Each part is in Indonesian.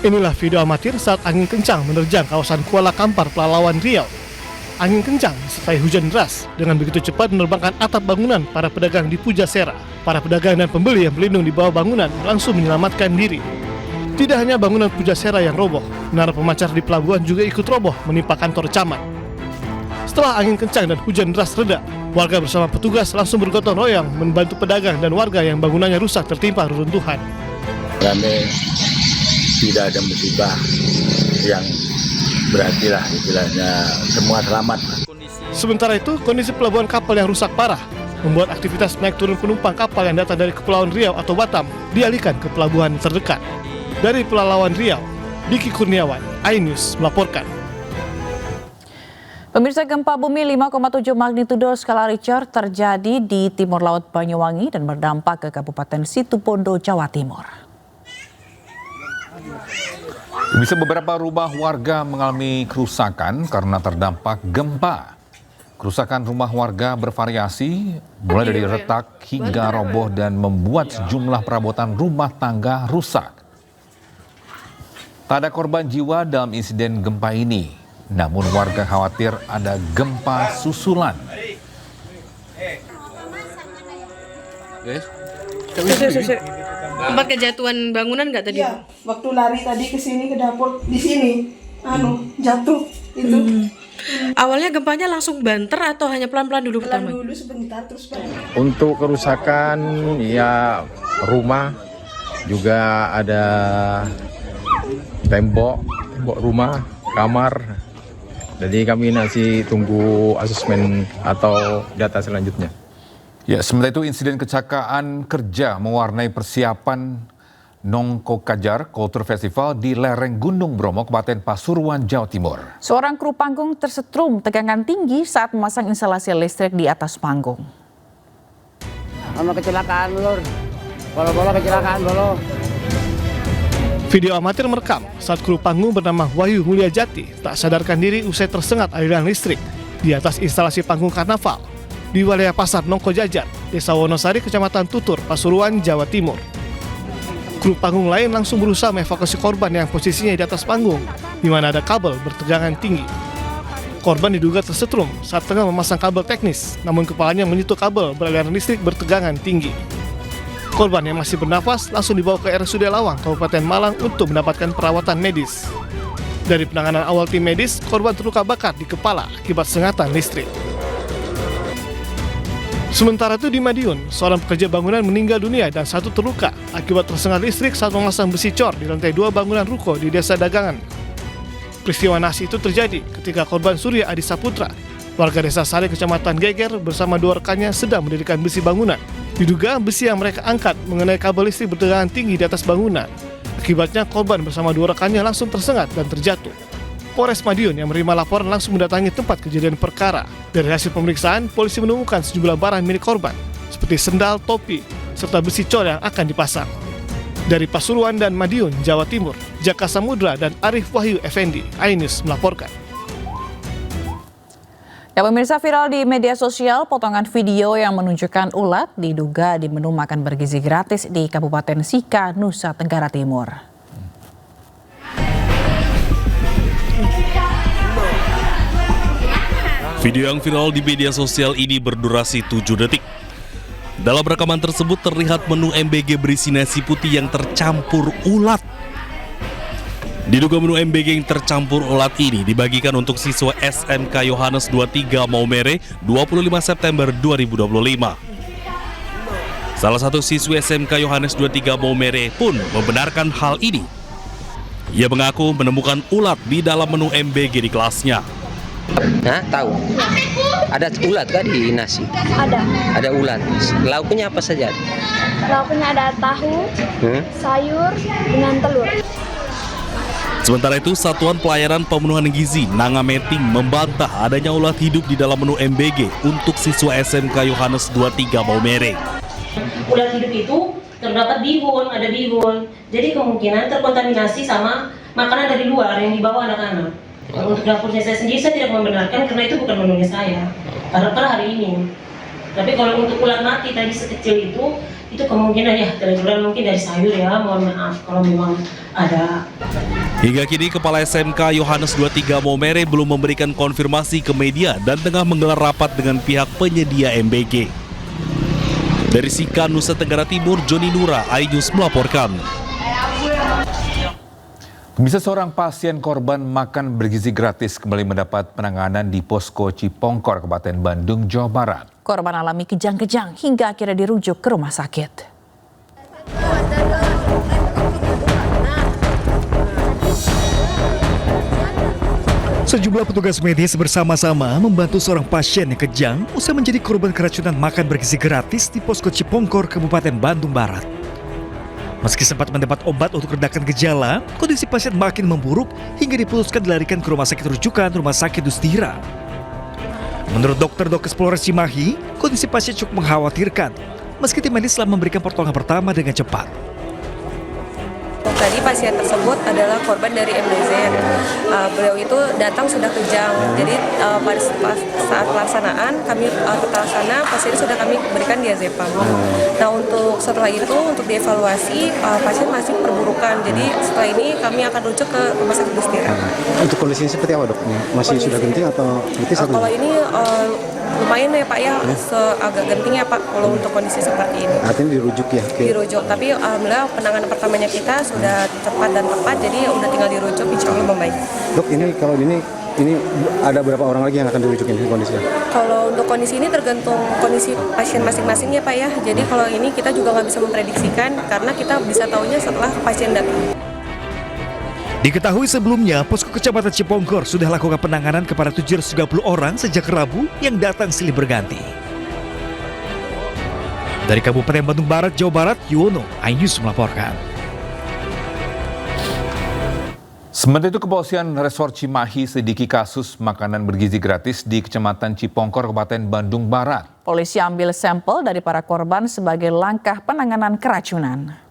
Inilah video amatir saat angin kencang menerjang kawasan Kuala Kampar, Pelalawan, Riau. Angin kencang disertai hujan deras dengan begitu cepat menerbangkan atap bangunan para pedagang di Pujasera. Para pedagang dan pembeli yang berlindung di bawah bangunan langsung menyelamatkan diri. Tidak hanya bangunan Pujasera yang roboh, menara pemancar di pelabuhan juga ikut roboh menimpa kantor camat. Setelah angin kencang dan hujan deras reda, warga bersama petugas langsung bergotong royong membantu pedagang dan warga yang bangunannya rusak tertimpa reruntuhan. Kami tidak ada musibah yang berarti lah istilahnya, semua selamat. Sementara itu, kondisi pelabuhan kapal yang rusak parah membuat aktivitas naik turun penumpang kapal yang datang dari Kepulauan Riau atau Batam dialihkan ke pelabuhan terdekat. Dari Pelalawan Riau, Diki Kurniawan, iNews melaporkan. Pemirsa, gempa bumi 5,7 magnitudo skala Richter terjadi di timur laut Banyuwangi dan berdampak ke Kabupaten Situbondo, Jawa Timur. Bisa beberapa rumah warga mengalami kerusakan karena terdampak gempa. Kerusakan rumah warga bervariasi, mulai dari retak hingga roboh dan membuat sejumlah perabotan rumah tangga rusak. Tak ada korban jiwa dalam insiden gempa ini, namun warga khawatir ada gempa susulan. Tempat kejatuhan bangunan nggak tadi? Iya, waktu lari tadi ke sini ke dapur di sini, jatuh itu. Awalnya gempanya langsung banter atau hanya pelan-pelan dulu pertama? Dulu sebentar terus banget. Untuk kerusakan ya rumah juga ada tembok rumah, kamar. Jadi kami masih tunggu asesmen atau data selanjutnya. Ya, sementara itu insiden kecelakaan kerja mewarnai persiapan Nongko Kajar Culture Festival di lereng Gunung Bromo, Kabupaten Pasuruan, Jawa Timur. Seorang kru panggung tersetrum tegangan tinggi saat memasang instalasi listrik di atas panggung. Ono kecelakaan, Lur. Bolo-bolo kecelakaan, bolo. Video amatir merekam saat kru panggung bernama Wahyu Mulyajati tak sadarkan diri usai tersengat aliran listrik di atas instalasi panggung karnaval di wilayah Pasar Nongko Jajar, Desa Wonosari, Kecamatan Tutur, Pasuruan, Jawa Timur. Kru panggung lain langsung berusaha mengevakuasi korban yang posisinya di atas panggung, di mana ada kabel bertegangan tinggi. Korban diduga tersetrum saat tengah memasang kabel teknis, namun kepalanya menyentuh kabel beraliran listrik bertegangan tinggi. Korban yang masih bernafas langsung dibawa ke RSUD Lawang, Kabupaten Malang untuk mendapatkan perawatan medis. Dari penanganan awal tim medis, korban terluka bakar di kepala akibat sengatan listrik. Sementara itu di Madiun, seorang pekerja bangunan meninggal dunia dan satu terluka akibat tersengat listrik saat memasang besi cor di lantai 2 bangunan ruko di Desa Dagangan. Peristiwa naas itu terjadi ketika korban Surya Adi Saputra, warga Desa Sari, Kecamatan Geger bersama 2 rekannya sedang mendirikan besi bangunan. Diduga besi yang mereka angkat mengenai kabel listrik bertegangan tinggi di atas bangunan. Akibatnya korban bersama 2 rekannya langsung tersengat dan terjatuh. Polres Madiun yang menerima laporan langsung mendatangi tempat kejadian perkara. Dari hasil pemeriksaan, polisi menemukan sejumlah barang milik korban, seperti sendal, topi, serta besi cor yang akan dipasang. Dari Pasuruan dan Madiun, Jawa Timur, Jaka Samudra dan Arif Wahyu Effendi, iNews melaporkan. Ya, pemirsa, viral di media sosial potongan video yang menunjukkan ulat diduga di menu makan bergizi gratis di Kabupaten Sika, Nusa Tenggara Timur. Video yang viral di media sosial ini berdurasi 7 detik. Dalam rekaman tersebut terlihat menu MBG berisi nasi putih yang tercampur ulat. Diduga menu MBG yang tercampur ulat ini dibagikan untuk siswa SMK Yohanes 23 Maumere 25 September 2025. Salah satu siswi SMK Yohanes 23 Maumere pun membenarkan hal ini. Ia mengaku menemukan ulat di dalam menu MBG di kelasnya. Nah, tahu. Ada ulat kan di nasi? Ada. Ada ulat. Lauknya apa saja? Lauknya ada tahu, sayur, dengan telur. Sementara itu, Satuan Pelayanan Pemenuhan Gizi Nangameting membantah adanya ulat hidup di dalam menu MBG untuk siswa SMK Yohanes 23 Maumere. Ulat hidup itu terdapat bihun, ada bihun. Jadi kemungkinan terkontaminasi sama makanan dari luar yang dibawa anak-anak. Untuk dapurnya saya sendiri, saya tidak membenarkan karena itu bukan menunya saya. Per hari ini. Tapi kalau untuk ulat mati tadi sekecil itu itu kemungkinan ya terjual mungkin dari sayur ya, mohon maaf kalau memang ada. Hingga kini Kepala SMK Yohanes 23 Momere belum memberikan konfirmasi ke media dan tengah menggelar rapat dengan pihak penyedia MBG. Dari Sika, Nusa Tenggara Timur, Joni Nura, iNews melaporkan. Bisa seorang pasien korban makan bergizi gratis kembali mendapat penanganan di Posko Cipongkor, Kabupaten Bandung, Jawa Barat. Korban alami kejang-kejang hingga akhirnya dirujuk ke rumah sakit. Sejumlah petugas medis bersama-sama membantu seorang pasien yang kejang usai menjadi korban keracunan makan bergizi gratis di Posko Cipongkor, Kabupaten Bandung Barat. Meski sempat mendapat obat untuk redakan gejala, kondisi pasien makin memburuk hingga diputuskan dilarikan ke rumah sakit rujukan Rumah Sakit Dustira. Menurut dokter Dokes Polres Cimahi, kondisi pasien cukup mengkhawatirkan meski tim medis telah memberikan pertolongan pertama dengan cepat. Tadi pasien tersebut adalah korban dari MDZ. Beliau itu datang sudah kejang. Jadi pada saat pelaksanaan kami pasien sudah kami berikan diazepam. Nah untuk setelah itu untuk dievaluasi pasien masih perburukan. Jadi setelah ini kami akan rujuk ke Rumah Sakit Dustira. Untuk kondisinya seperti apa dok? Masih sudah genting atau kritis? Kalau ini lumayan ya Pak ya, agak genting ya Pak kalau untuk kondisi seperti ini. Artinya dirujuk ya? Dirujuk, tapi alhamdulillah penanganan pertamanya kita sudah cepat dan tepat, jadi udah tinggal dirujuk, insya Allah membaik. Dok, ini kalau ini ada berapa orang lagi yang akan dirujuk ini kondisinya? Kalau untuk kondisi ini tergantung kondisi pasien masing-masing ya Pak ya, jadi kalau ini kita juga nggak bisa memprediksikan karena kita bisa tahunya setelah pasien datang. Diketahui sebelumnya, Posko Kecamatan Cipongkor sudah lakukan penanganan kepada 730 orang sejak Rabu yang datang silih berganti. Dari Kabupaten Bandung Barat, Jawa Barat, Yuwono, iNews melaporkan. Sementara itu, Kepolisian Resort Cimahi selidiki kasus makanan bergizi gratis di Kecamatan Cipongkor, Kabupaten Bandung Barat. Polisi ambil sampel dari para korban sebagai langkah penanganan keracunan.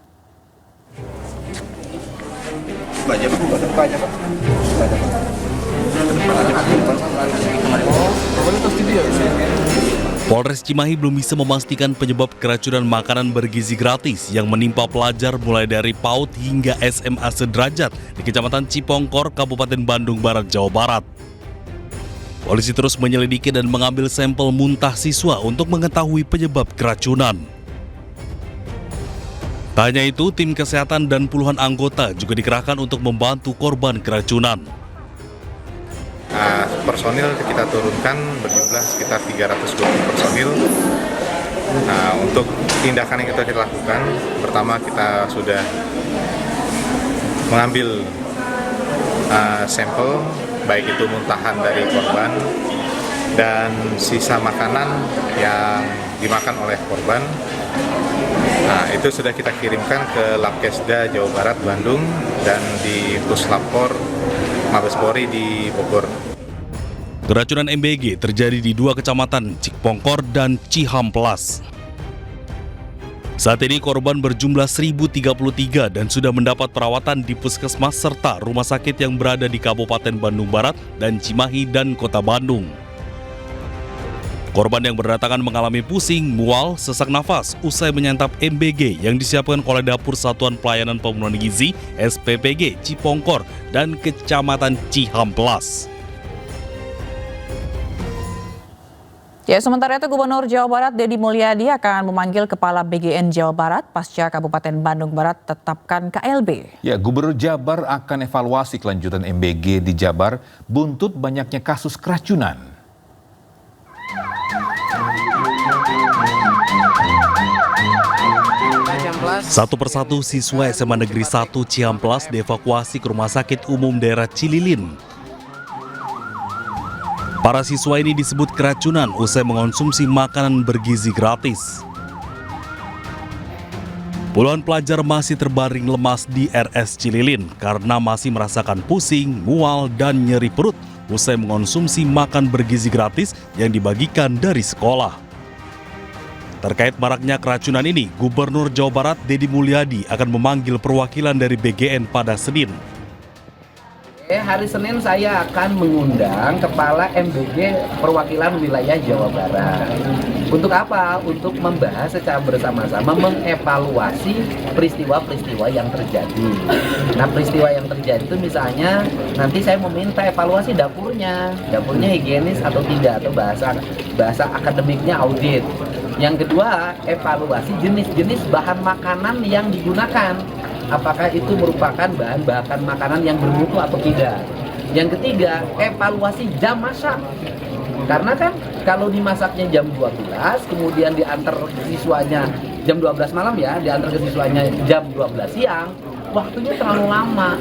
Polres Cimahi belum bisa memastikan penyebab keracunan makanan bergizi gratis yang menimpa pelajar mulai dari PAUD hingga SMA sederajat di Kecamatan Cipongkor, Kabupaten Bandung Barat, Jawa Barat. Polisi terus menyelidiki dan mengambil sampel muntah siswa untuk mengetahui penyebab keracunan. Tak hanya itu, tim kesehatan dan puluhan anggota juga dikerahkan untuk membantu korban keracunan. Personil kita turunkan berjumlah sekitar 320 personil. Untuk tindakan yang kita lakukan, pertama kita sudah mengambil sampel, baik itu muntahan dari korban dan sisa makanan yang dimakan oleh korban. Itu sudah kita kirimkan ke Labkesda Jawa Barat Bandung dan di Puslapor Mabes Polri di Bogor. Keracunan MBG terjadi di 2 kecamatan, Cipongkor dan Cihamplas. Saat ini korban berjumlah 1.033 dan sudah mendapat perawatan di puskesmas serta rumah sakit yang berada di Kabupaten Bandung Barat dan Cimahi dan Kota Bandung. Korban yang berdatangan mengalami pusing, mual, sesak nafas usai menyantap MBG yang disiapkan oleh Dapur Satuan Pelayanan Pemenuhan Gizi SPPG Cipongkor dan Kecamatan Cihamplas. Ya, sementara itu Gubernur Jawa Barat Deddy Mulyadi akan memanggil Kepala BGN Jawa Barat pasca Kabupaten Bandung Barat tetapkan KLB. Ya, Gubernur Jabar akan evaluasi kelanjutan MBG di Jabar buntut banyaknya kasus keracunan. Satu persatu siswa SMA Negeri 1 Cihamplas dievakuasi ke Rumah Sakit Umum Daerah Cililin. Para siswa ini disebut keracunan usai mengonsumsi makanan bergizi gratis. Puluhan pelajar masih terbaring lemas di RS Cililin karena masih merasakan pusing, mual, dan nyeri perut usai mengonsumsi makan bergizi gratis yang dibagikan dari sekolah. Terkait maraknya keracunan ini, Gubernur Jawa Barat Deddy Mulyadi akan memanggil perwakilan dari BGN pada Senin. Hari Senin saya akan mengundang Kepala MBG perwakilan wilayah Jawa Barat Untuk apa? Untuk membahas secara bersama-sama, mengevaluasi peristiwa-peristiwa yang terjadi. Nah, peristiwa yang terjadi itu misalnya nanti saya meminta evaluasi dapurnya higienis atau tidak, atau bahasa akademiknya audit. Yang kedua, evaluasi jenis-jenis bahan makanan yang digunakan. Apakah itu merupakan bahan makanan yang bermutu atau tidak. Yang ketiga, evaluasi jam masak. Karena kan kalau dimasaknya jam 12, kemudian diantar siswanya jam 12 malam ya, diantar ke siswanya jam 12 siang, waktunya terlalu lama.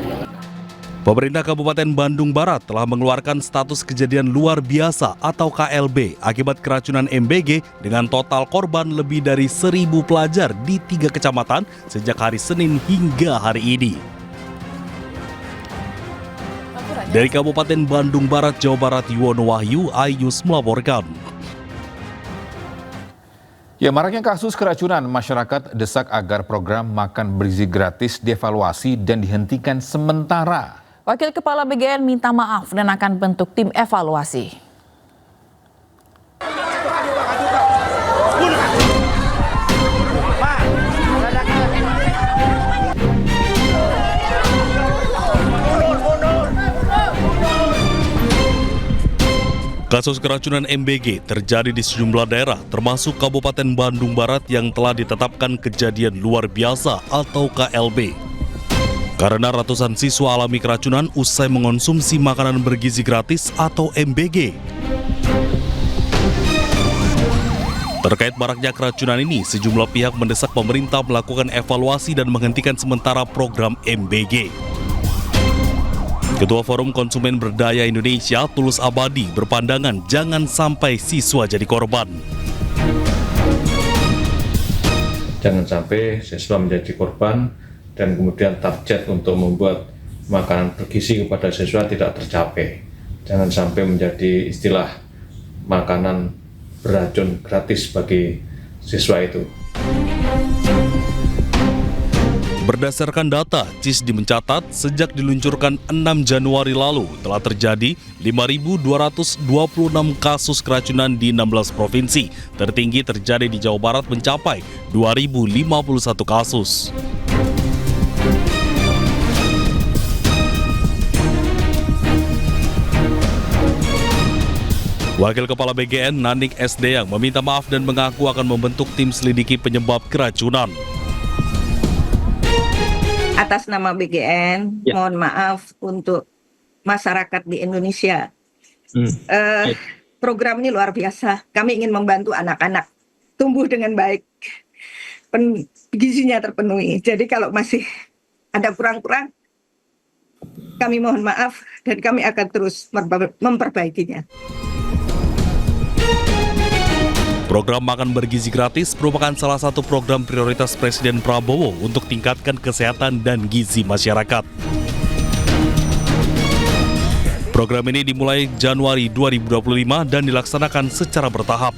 Pemerintah Kabupaten Bandung Barat telah mengeluarkan status kejadian luar biasa atau KLB akibat keracunan MBG dengan total korban lebih dari 1.000 pelajar di 3 kecamatan sejak hari Senin hingga hari ini. Dari Kabupaten Bandung Barat, Jawa Barat, Yuwono Wahyu, iNews melaporkan. Ya, maraknya kasus keracunan, masyarakat desak agar program makan bergizi gratis dievaluasi dan dihentikan sementara. Wakil Kepala BGN minta maaf dan akan bentuk tim evaluasi. Kasus keracunan MBG terjadi di sejumlah daerah, termasuk Kabupaten Bandung Barat yang telah ditetapkan kejadian luar biasa atau KLB. Karena ratusan siswa alami keracunan usai mengonsumsi makanan bergizi gratis atau MBG. Terkait maraknya keracunan ini, sejumlah pihak mendesak pemerintah melakukan evaluasi dan menghentikan sementara program MBG. Ketua Forum Konsumen Berdaya Indonesia, Tulus Abadi, berpandangan jangan sampai siswa jadi korban. Jangan sampai siswa menjadi korban dan kemudian target untuk membuat makanan bergizi kepada siswa tidak tercapai. Jangan sampai menjadi istilah makanan beracun gratis bagi siswa itu. Berdasarkan data, CISDI mencatat sejak diluncurkan 6 Januari lalu telah terjadi 5.226 kasus keracunan di 16 provinsi. Tertinggi terjadi di Jawa Barat mencapai 2.051 kasus. Wakil Kepala BGN Nanik Sdeyang meminta maaf dan mengaku akan membentuk tim selidiki penyebab keracunan. Atas nama BGN, mohon maaf untuk masyarakat di Indonesia. Program ini luar biasa. Kami ingin membantu anak-anak tumbuh dengan baik, gizinya terpenuhi. Jadi kalau masih ada kurang-kurang, kami mohon maaf dan kami akan terus memperbaikinya. Program makan bergizi gratis merupakan salah satu program prioritas Presiden Prabowo untuk tingkatkan kesehatan dan gizi masyarakat. Program ini dimulai Januari 2025 dan dilaksanakan secara bertahap.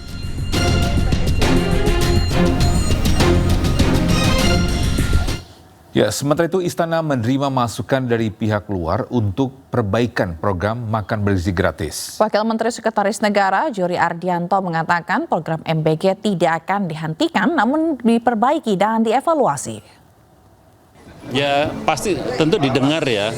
Ya, sementara itu Istana menerima masukan dari pihak luar untuk perbaikan program makan bergizi gratis. Wakil Menteri Sekretaris Negara Jori Ardianto mengatakan program MBG tidak akan dihentikan namun diperbaiki dan dievaluasi. Ya pasti tentu didengar ya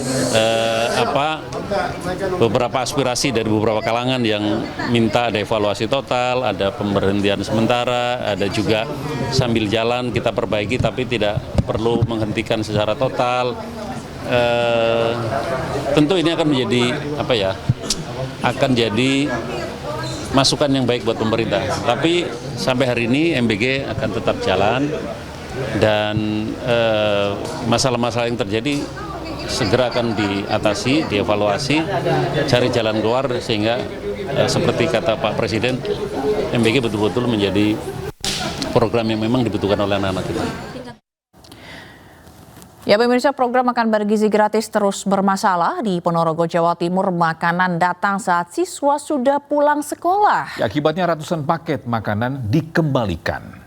beberapa aspirasi dari beberapa kalangan yang minta ada evaluasi total, ada pemberhentian sementara, ada juga sambil jalan kita perbaiki tapi tidak perlu menghentikan secara total. Tentu ini akan menjadi akan jadi masukan yang baik buat pemerintah. Tapi sampai hari ini MBG akan tetap jalan. Dan masalah-masalah yang terjadi segera akan diatasi, dievaluasi, cari jalan keluar sehingga seperti kata Pak Presiden, MBG betul-betul menjadi program yang memang dibutuhkan oleh anak-anak kita. Ya pemirsa, program makan bergizi gratis terus bermasalah. Di Ponorogo, Jawa Timur, makanan datang saat siswa sudah pulang sekolah. Ya, akibatnya ratusan paket makanan dikembalikan.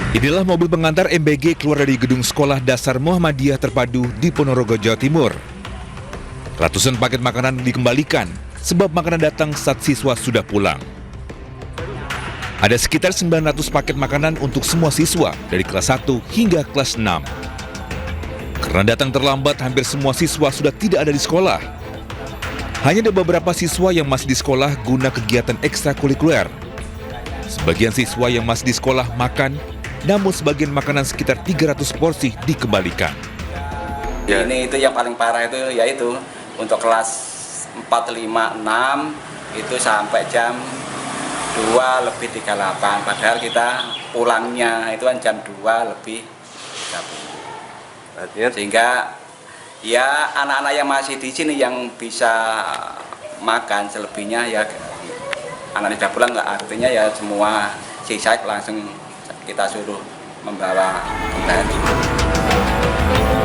Inilah mobil pengantar MBG keluar dari gedung sekolah dasar Muhammadiyah terpadu di Ponorogo, Jawa Timur. Ratusan paket makanan dikembalikan sebab makanan datang saat siswa sudah pulang. Ada sekitar 900 paket makanan untuk semua siswa dari kelas 1 hingga kelas 6. Karena datang terlambat, hampir semua siswa sudah tidak ada di sekolah. Hanya ada beberapa siswa yang masih di sekolah guna kegiatan ekstrakurikuler. Sebagian siswa yang masih di sekolah makan, namun sebagian makanan sekitar 300 porsi dikembalikan. Ini itu yang paling parah itu yaitu untuk kelas 4, 5, 6 itu sampai jam 2:38, padahal kita pulangnya itu kan jam 2:30. Sehingga ya anak-anak yang masih di sini yang bisa makan, selebihnya ya anak-anak sudah pulang, nggak, artinya ya semua sisa langsung kita suruh membawa kembali.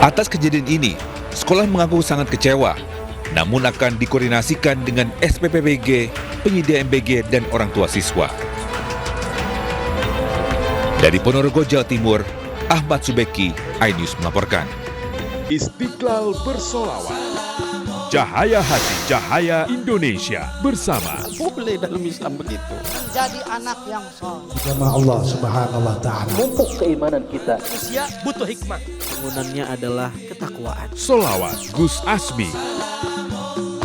Atas kejadian ini, sekolah mengaku sangat kecewa, namun akan dikoordinasikan dengan SPPBG, penyedia MBG, dan orang tua siswa. Dari Ponorogo, Jawa Timur, Ahmad Subeki, iNews melaporkan. Istiqlal bersolawat. Cahaya hati, cahaya Indonesia bersama. Boleh dalam Islam begitu. Jadi anak yang soleh. Sama Allah Subhanahu wa Ta'ala. Pupuk keimanan kita. Usia butuh hikmah. Bangunannya adalah ketakwaan. Solawat Gus Asmi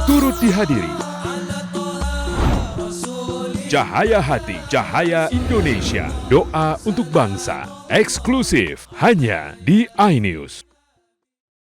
turut dihadiri. Cahaya hati, cahaya Indonesia. Doa untuk bangsa. Eksklusif hanya di iNews.